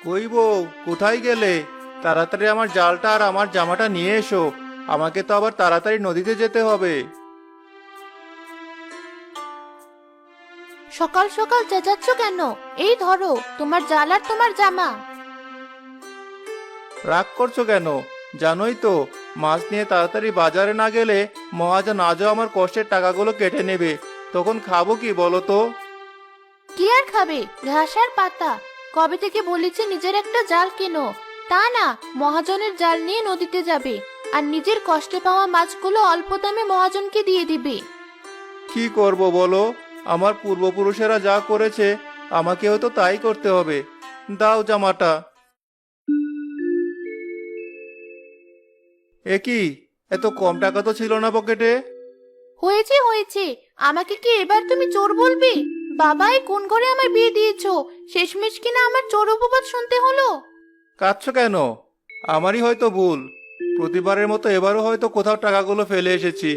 কই বউ, কোথায় গেলে? তাড়াতাড়ি আমার জালটা আর আমার জামাটা নিয়ে এসো। আমাকে তো আবার তাড়াতাড়ি নদীতে যেতে হবে। সকাল সকাল চেঁচাচ্ছ কেন? এই ধরো তোমার জাল আর তোমার জামা। রাগ করছো কেন? জানোই তো, মাছ নিয়ে তাড়াতাড়ি বাজারে না গেলে মহাজন আজও আমার কষ্টের টাকাগুলো কেটে নেবে। তখন খাবো কি বলো তো? কি আর খাবে? ঘাস আর পাতা। কবে থেকে বলেছি নিজের একটা জাল কেনো, তা না মহাজনের জাল নিয়ে নদীতে যাবে আর নিজের কষ্টে পাওয়া মাছগুলো অল্প দামে মহাজনকে দিয়ে দিবে। কি করব বলো? আমার পূর্বপুরুষেরা যা করেছে আমাকেও তো তাই করতে হবে। দাও জামাটা। এ কি, এত কম টাকা তো ছিল না পকেটে। হয়েছে হয়েছে, আমাকে কি এবার তুমি চোর বলবে? বাবাই কোন ঘরে আমার বিয়ে দিয়েছো, শেষমেশ কিনা আমার চোর উপবাদ শুনতে হলো। কাঁদছো কেন? আমারই হয়তো ভুল। প্রতিবারের মতো এবারও হয়তো কোথাও টাকাগুলো ফেলে এসেছি।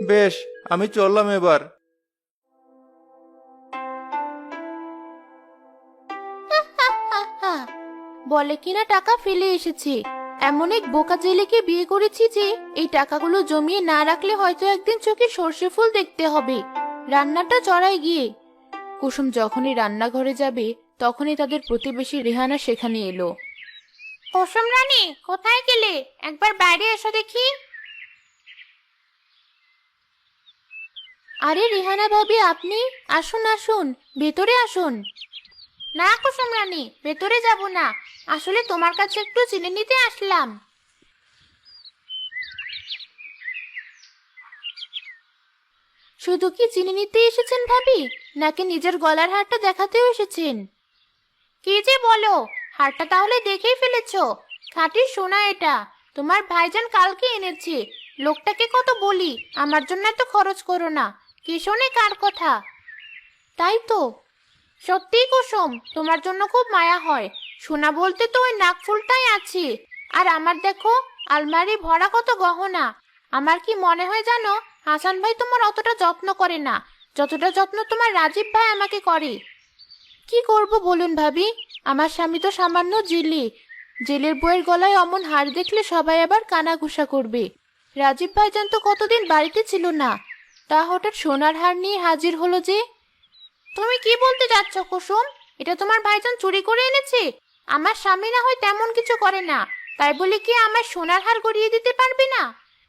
বেশ, আমি চললাম এবার। বলে কিনা টাকা ফেলে এসেছে। এমন এক বোকা জেলেকে বিয়ে করেছি যে এই টাকাগুলো জমিয়ে না রাখলে হয়তো একদিন চোখে সর্ষে ফুল দেখতে হবে। রান্নাটা চড়াই গিয়ে কুসুম যখনই রান্নাঘরে যাবে তখনই তাদের প্রতিবেশী রেহানা সেখানে এলো। কুসুম রানী, কোথায় গেলে? একবার বাইরে এসো দেখি। আরে রেহানা ভাবি, আপনি? আসুন আসুন, ভেতরে আসুন। না কুসুম রানী, ভেতরে যাব না। আসলে তোমার কাছে একটু চিনি নিতে আসলাম। শুধু কি চিনি নিতে এসেছেন ভাবি, নাকি নিজের গলার হারটা দেখাতেও এসেছেন? কি যে বলো, হারটা তাহলে দেখেই ফেলেছো? খাঁটি সোনা এটা, তোমার ভাইজান কালকে এনেছে। লোকটাকে কত বলি আমার জন্য এত খরচ করো না, কি শোনে কার কথা। তাই তো, সত্যি কুসুম, তোমার জন্য খুব মায়া হয়। সোনা বলতে তো ওই নাকফুলটাই আছে। আর আমার দেখো, আলমারি ভরা কত গহনা। আমার কি মনে হয় জানো, হাসান ভাই তোমার অতটা যত্ন করে না, যতটা যত্ন তোমার রাজীব ভাই আমাকে করে। কি করব বলুন ভাবি, আমার স্বামী তো সামান্য জেলে। জেলের বউয়ের গলায় অমন হার দেখলে সবাই আবার কানাঘুষা করবে। রাজীব ভাইজান তো কতদিন বাড়িতে ছিল না, তা হঠাৎ সোনার হার নিয়ে হাজির হলো যে। তুমি কি বলতে যাচ্ছ কুসুম? এটা তোমার ভাইজান চুরি করে এনেছে? আমার স্বামী না হয় তেমন কিছু করে না, তাই বলে কি আমার সোনার হার গড়িয়ে দিতে পারবে না?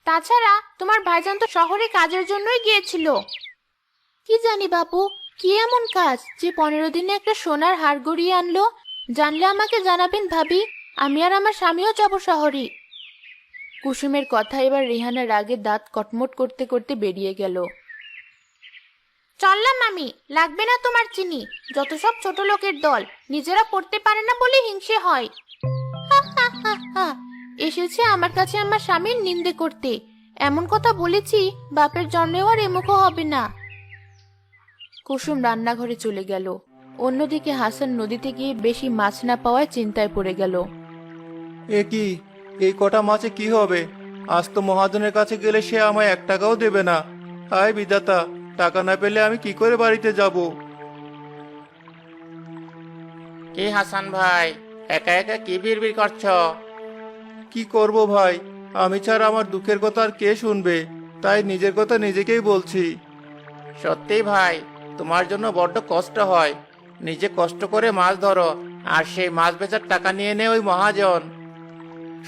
তাছাড়া তোমার ভাইজান তো শহরে কাজের জন্যই গিয়েছিল। কি জানি বাপু, কি এমন কাজ যে 15 দিনে একটা সোনার হার গড়িয়ে আনলো? জানলে আমাকে জানাবেন ভাবি, আমি আর আমার স্বামীও যাব শহরে। কুসুমের কথা এবার রেহানা রাগে দাঁত কটমট করতে করতে বেরিয়ে গেল। চললাম আমি, লাগবে না তোমার চিনি। যত সব ছোট লোকের দল, নিজেরা পড়তে পারে না বলে হিংসে হয়। হা হা হা হা, এসেছে আমার কাছে আমার স্বামীর নিন্দে করতে। এমন কথা বলেছি, বাপের জন্মেও আর এমুখো হবে না। কুসুম রান্নাঘরে চলে গেল। অন্যদিকে হাসান নদীতে গিয়ে বেশি মাছ না পাওয়ায় চিন্তায় পড়ে গেল। এ কি, এই কটা মাছে কি হবে? আজ তো মহাজনের কাছে গেলে সে আমায় 1 টাকাও দেবে না। হায় বিধাতা, টাকা না পেলে আমি কি করে বাড়িতে যাব? কি হাসান ভাই, একা একা কি বিড়বিড় করছ? কি করব ভাই, আমি ছাড়া আমার দুঃখের কথা আর কে শুনবে? তাই নিজের কথা নিজেকেই বলছি। সত্যি ভাই, তোমার জন্য বড্ড কষ্ট হয়। নিজে কষ্ট করে মাছ ধরো, আর সেই মাছ বেচার টাকা নিয়ে নে ওই মহাজন।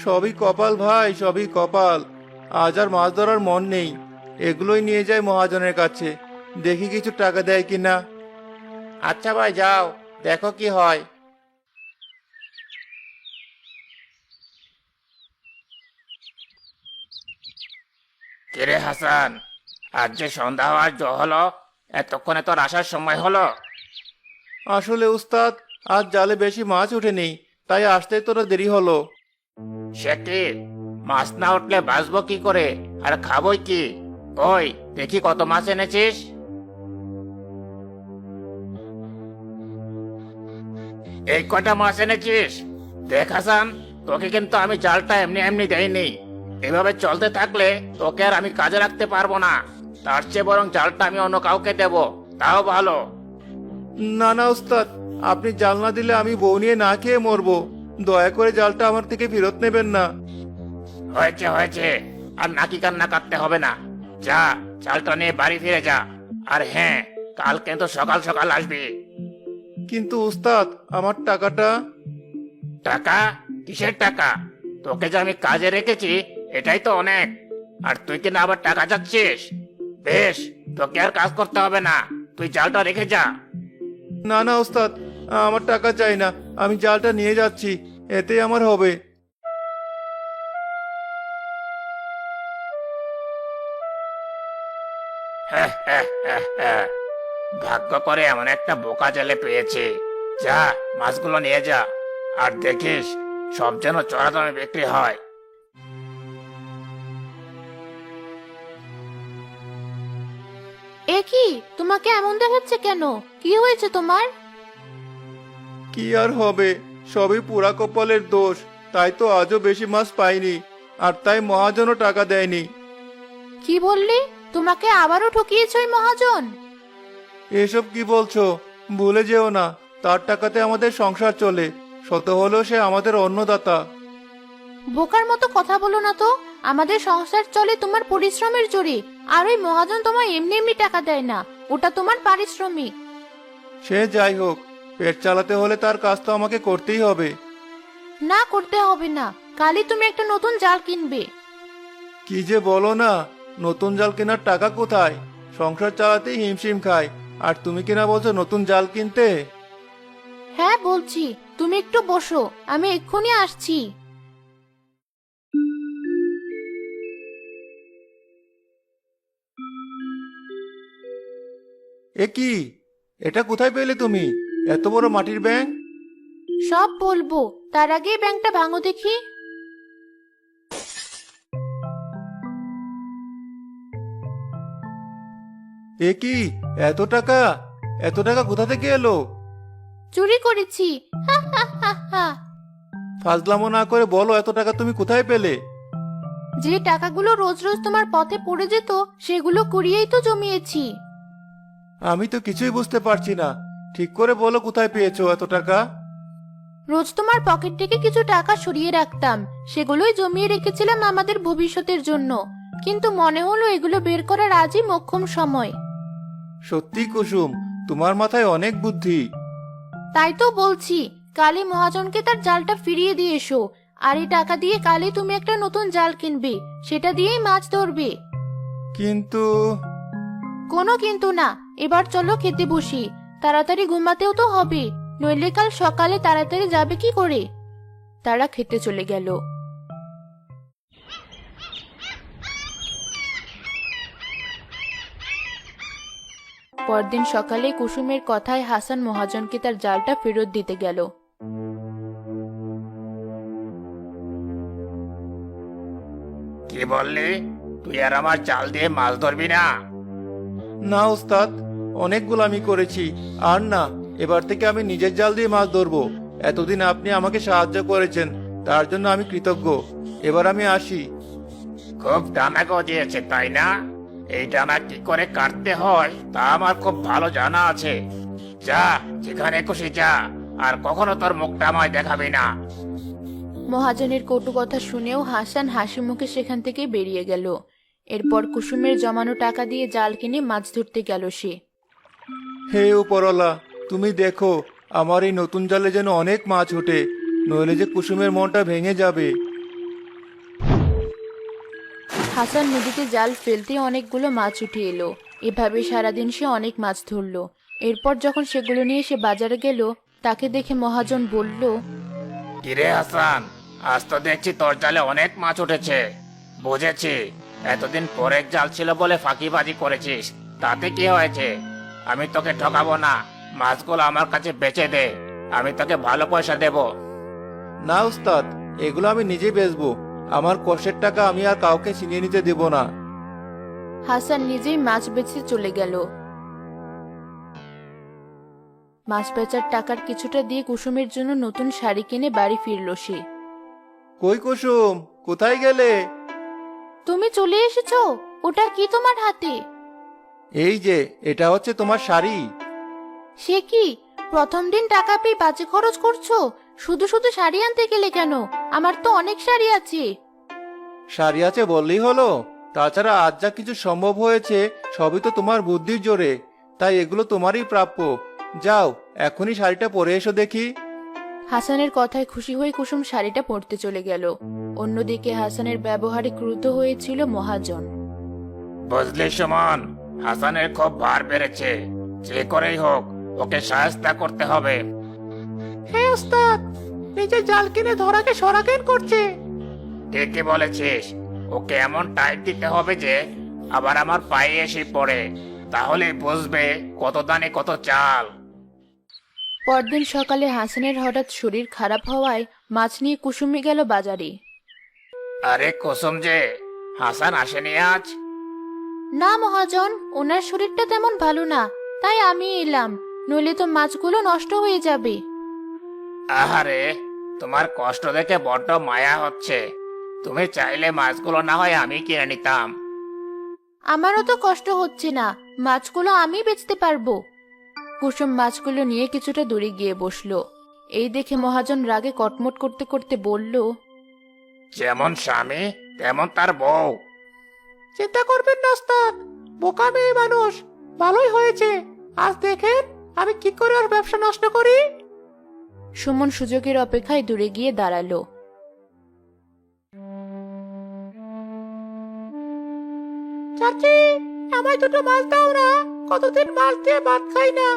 সবই কপাল ভাই, সবই কপাল। আজ আর মাছ ধরার মন নেই। এগুলোই নিয়ে যাই মহাজনের কাছে, দেখি কিছু টাকা দেয় কিনা। আচ্ছা ভাই, যাও দেখো কি হয়। কিরে হাসান, আজ যে সন্ধ্যা হওয়ার হলো, এতক্ষণে তোর আসার সময় হলো? আসলে উস্তাদ, আজ জালে বেশি মাছ ওঠেনি, তাই আসতে তোরা দেরি হলো। সে কি, মাছ না উঠলে বাঁচবো কি করে, আর খাবোই কি? ওই দেখি কত মাছ এনেছিস। এই কটা মাছ এনেছিস? দেখ হাসান, তোকে কিন্তু আমি জালটা এমনি এমনি দেইনি। এভাবে চলতে থাকলে তোকে আর আমি কাজে রাখতে পারবো না। তার চেয়ে বরং জালটা আমি অন্য কাউকে দেব, তাও ভালো। না না উস্তাদ, আপনি জাল না দিলে আমি বউ নিয়ে না খেয়ে মরবো। দয়া করে জালটা আমার থেকে ফেরত নেবেন না। হয়েছে হয়েছে, আর নাকি কান্না কাটতে হবে না। যা, জালটা নিয়ে বাড়ি ফিরে যা। আর হ্যাঁ, কাল কিন্তু সকাল সকাল আসবি। কিন্তু উস্তাদ, আমার টাকাটা? টাকা? কিসের টাকা? তোকে যে আমি কাজে রেখেছি এটাই তো অনেক, আর তুই কিনা আবার টাকা চাচ্ছিস? বেশ, তোকে আর কাজ করতে হবে না, তুই জালটা রেখে যা। না না উস্তাদ, আমার টাকা চাই না, আমি জালটা নিয়ে যাচ্ছি, এতেই আমার হবে। ভাগ্য করে এমন একটা বোকা জেলে পেয়েছে। যা, মাছগুলো নিয়ে যা, আর দেখিস সব যেন চড়া দামে বিক্রি হয়। এ কি, তোমাকে এমন দেখাচ্ছে কেন? কি হয়েছে তোমার? কি আর হবে, সবই পুরা কপালের দোষ। তাই তো আজও বেশি মাছ পাইনি, আর তাই মহাজনও টাকা দেয়নি। কি বললি? তোমাকে আবারও ঠকিয়েছে ওই মহাজন? এসব কি বলছো? ভুলে যেও না, তার টাকাতে আমাদের সংসার চলে, শত হলেও সে আমাদের অন্নদাতা। বোকার মতো কথা বলো না তো। আমাদের সংসার চলে তোমার পরিশ্রমের জোরে, আর ওই মহাজন তোমায় এমনি এমনি টাকা দেয় না, ওটা তোমার পারিশ্রমিক। সে যাই হোক, পেট চালাতে হলে তার কাজ তো আমাকে করতেই হবে। না, করতে হবে না, কালই তুমি একটা নতুন জাল কিনবে। কি যে বলো না, নতুন জাল কেনার টাকা কোথায়? সংসার চালাতেই হিমশিম খায়, আর তুমি কিনা বলছো নতুন জাল কিনতে? হ্যাঁ বলছি, তুমি একটু বসো, আমি এক্ষুনি আসছি। এ কি, এটা কোথায় পেলে তুমি? এত বড় মাটির ব্যাঙ? সব বলবো, তার আগে ব্যাংকটা ভাঙো দেখি। এ কি, এত টাকা? এত টাকা কোথা থেকে এলো? চুরি করেছি, হা হা হা হা। ফাজলামো না করে বলো, এত টাকা তুমি কোথায় পেলে? যে টাকাগুলো রোজ রোজ তোমার পথে পড়ে যেত সেগুলো কুড়িয়েই তো জমিয়েছি। আমি তো কিছুই বুঝতে পারছি না, ঠিক করে বলো কোথায় পেয়েছো এত টাকা? রোজ তোমার পকেট থেকে কিছু টাকা সরিয়ে রাখতাম, সেগুলোই জমিয়ে রেখেছিলাম আমাদের ভবিষ্যতের জন্য, কিন্তু মনে হলো এগুলো বের করার আজই মোক্ষম সময়। সত্যি কুসুম, তোমার মাথায় অনেক বুদ্ধি। তাই তো বলছি, কালই মহাজনকে তার জালটা ফিরিয়ে দিয়ে এসো, আর এই টাকা দিয়ে কালই তুমি একটা নতুন জাল কিনবে, সেটা দিয়েই মাছ ধরবে। কিন্তু কোনো কিন্তু না, এবার চলো খেতে বসি, তাড়াতাড়ি ঘুমাতেও তো হবে, নইলে কাল সকালে তাড়াতাড়ি যাবে কি করে। তারা খেতে চলে গেল। পরদিন সকালে কুসুমের কথায় হাসান মহাজনকে তার জালটা ফেরত দিতে গেল। কি বললি? তুই আর আমার জাল দিয়ে মাছ ধরবি না? না ওস্তাদ, অনেক গোলামি করেছি, আর না, এবার থেকে আমি নিজের জাল দিয়ে মাছ ধরবো। এতদিন আপনি আমাকে সাহায্য করেছেন, তার জন্য আমি কৃতজ্ঞ। এবার আমি আসি। খুব ডানা গজিয়েছে তাই না? এই ডানা কি করে কাটতে হয় তা আমার খুব ভালো জানা আছে। যা, যেখানে খুশি যা, আর কখনো তোর মুখটা আমায় দেখাবি না। মহাজনের কটু কথা শুনেও হাসান হাসি মুখে সেখান থেকে বেরিয়ে গেল। এরপর কুসুমের জমানো টাকা দিয়ে জাল কিনে মাছ ধরতে গেল সে। হে উপরওয়ালা, তুমি দেখো আমার এই নতুন জালে যেন অনেক মাছ ওঠে, নইলে যে কুসুমের মনটা ভেঙে যাবে। হাসান নদীতে জাল ফেলতে অনেকগুলো মাছ উঠে এলো। এভাবে সারাদিন সে অনেক মাছ ধরলো। এরপর যখন সেগুলো নিয়ে সে বাজারে গেল, তাকে দেখে মহাজন বলল, কিরে হাসান, আজ তো দেখছি তোর জালে অনেক মাছ উঠেছে। বুঝেছি, এতদিন পরে জাল ছিল বলে ফাঁকিবাজি করেছিস, তাতে কি হয়েছে? আমি তোকে ঠকাবো না, মাছগুলো আমার কাছে বেচে দে, আমি তোকে ভালো পয়সা দেব। না উস্তাদ, এগুলো আমি নিজে বেচবো, আমার কষ্টের টাকা আমি আর কাউকে ছিনিয়ে নিতে দেব না। হাসান নিজেই মাছ বেচে চলে গেল। মাছ বেচার টাকার কিছুটা দিয়ে কুসুমের জন্য নতুন শাড়ি কিনে বাড়ি ফিরল সে। কই কুসুম, কোথায় গেলে? তুমি চলে এসেছো? ওটা কি তোমার হাতে? এই যে, এটা হচ্ছে তোমার শাড়ি। সে কি, প্রথম দিন টাকা পেয়ে বাজে খরচ করছো? শুধু শুধু শাড়ি আনতে গেলে কেন? আমার তো অনেক শাড়ি আছে। শাড়ি আছে বললেই হলো? তাছাড়া আজ যা কিছু সম্ভব হয়েছে সবই তো তোমার বুদ্ধির জোরে, তাই এগুলো তোমারই প্রাপ্য। যাও, এখনই শাড়িটা পরে এসো দেখি। হাসানের কথায় খুশি হয়ে কুসুম শাড়িটা পরতে চলে গেল। অন্যদিকে হাসানের ব্যবহারে ক্রুদ্ধ হয়েছিল মহাজন। বুঝলি সুমন, হাসানের খুব ভার বেড়েছে। যে করেই হোক ওকে সাহায্য করতে হবে। হ্যাঁ ওস্তাদ, নিজে জাল কিনে ধরাকে সরাকেন করছে। ঠিকই বলেছিস, ওকে এমন টাইট দিতে হবে যে আবার আমার পায়ে এসে পড়ে, তাহলে বুঝবে কত দানে কত চাল। পরদিন সকালে হাসানের হঠাৎ শরীর খারাপ হওয়ায় মাছ নিয়ে কুসুমি গেল বাজারে। আরে কুসুম যে, হাসান আসেনি আজ? না মহাজন, ওনার শরীরটা তেমন ভালো না, তাই আমি এলাম, নইলে তো মাছগুলো নষ্ট হয়ে যাবে। আহারে, তোমার কষ্ট দেখে বড্ড মায়া হচ্ছে। তুমি চাইলে মাছগুলো না হয় আমি কিনে নিতাম। আমারও তো কষ্ট হচ্ছে না, মাছগুলো আমি বেচতে পারবো। কুসুম মাছগুলো নিয়ে কিছুটা দূরে গিয়ে বসলো। এই দেখে মহাজন রাগে কটমট করতে করতে বলল, যেমন স্বামী তেমন তার বউ। চিন্তা করবেন না ওস্তাদ, বোকা মেয়ে মানুষ। ভালোই হয়েছে, আজ দেখেন আমি কি করে ওর ব্যবসা নষ্ট করি। সুমন সুযোগের অপেক্ষায় দূরে গিয়ে দাঁড়ালো। চাচি, আমায় দুটো মাছ দাও না, কতদিন মাছ দিয়ে ভাত খাই না।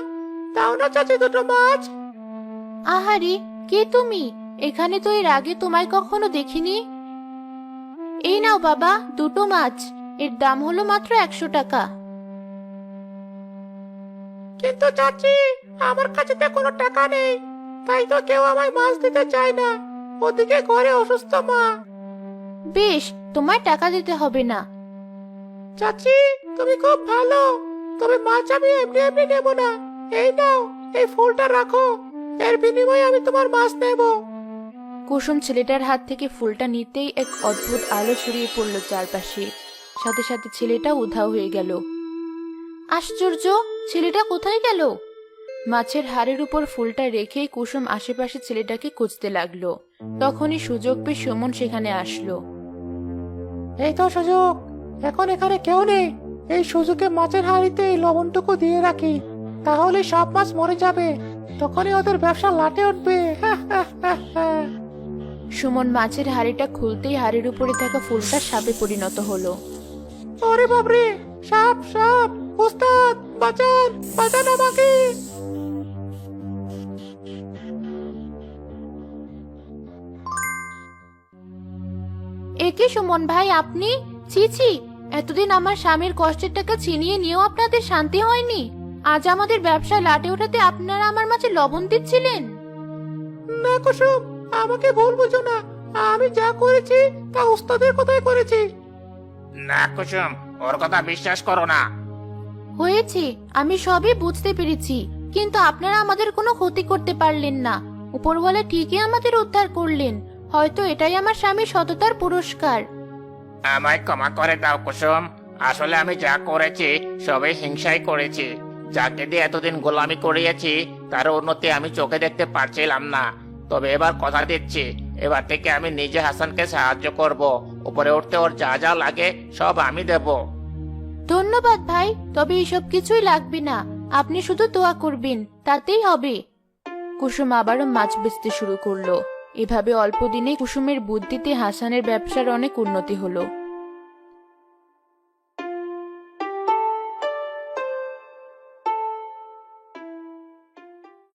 দাও না চাচি দুটো মাছ। আহারে, কে তুমি? এখানে তো এর আগে তোমায় কখনো দেখিনি। এই নাও বাবা, দুটো মাছ, এর দাম হলো মাত্র 100 টাকা। কিন্তু চাচি, আমার কাছে তো কোনো টাকা নেই, তাই তো কেউ আমায় মাছ দিতে চায় না। ওদিকে ঘরে অসুস্থ মা। বেশ, তোমায় টাকা দিতে হবে না। চাচি, তুমি খুব ভালো, তবে মাছ আমি এমনি এমনি নেব না। এই নাও, এই ফুলটা রাখো, এর বিনিময়ে আমি তোমার মাছ নেব। কুসুম ছেলেটার হাত থেকে ফুলটা নিতেই এক অদ্ভুত আলো ছড়িয়ে পড়ল চারপাশে। সাথে সাথে ছেলেটা উধাও হয়ে গেল। আশ্চর্য, ছেলেটা কোথায় গেল? মাছের হাড়ের উপর ফুলটা রেখেই কুসুম আশেপাশে ছেলেটাকে খুঁজতে লাগলো। তখনই সুযোগ পেয়ে সুমন সেখানে আসলো। এই তো সুযোগ, এখন এখানে কেউ নেই। এই সুযোগে মাছের হাঁড়িতে এই লবণটুকু দিয়ে রাখি, তাহলে সব মাছ মরে যাবে। তখনই ওদের ব্যবসা লাটে উঠবে। সুমন মাছের হাড়িটা খুলতেই হাড়ির উপরে থাকা ফুলটা সাপে পরিণত হলো। ওরে বাবরে, সাপ সাপ! ওস্তাদ, বাঁচান, বাঁচান আমাকে! একে সুমন ভাই, আপনি? ছি ছি, এতদিন আমার স্বামীর কষ্টের টাকা ছিনিয়ে নিয়েও আপনাদের শান্তি হয়নি। আজ আমাদের ব্যবসা লাটে ওঠাতে আপনারা আমার মাঝে লবণ দিচ্ছিলেন। না কুসুম, আমাকে ভুল বুঝো না। আমি যা করেছি তা ওস্তাদের কথাই করেছি। না কুসুম, ওর কথা বিশ্বাস করো না। হয়েছে, আমি সবই বুঝতে পেরেছি, কিন্তু আপনারা আমাদের কোনো ক্ষতি করতে পারলেন না। উপরওয়ালা ঠিকই আমাদের উদ্ধার করলেন। হয়তো এটাই আমার স্বামীর সততার পুরস্কার। আমায় ক্ষমা করে দাও কুসুম, আসলে আমি যা করেছি সবই হিংসাই করেছি। যাকে দিয়ে এতদিন গোলামি করিয়েছি তার উন্নতি আমি চোখে দেখতে পারছিলাম না। তবে এবার কথা দিচ্ছি, এবার থেকে আমি নিজে হাসানকে সাহায্য করব। উপরে উঠতে ওর যা যা লাগে সব আমি দেব। ধন্যবাদ ভাই, তবে এসব কিছুই লাগবে না। আপনি শুধু দোয়া করবেন, তাতেই হবে। কুসুম আবারও মাছ বেচতে শুরু করলো। এভাবে অল্প দিনে কুসুমের বুদ্ধিতে হাসানের ব্যবসার অনেক উন্নতি হলো।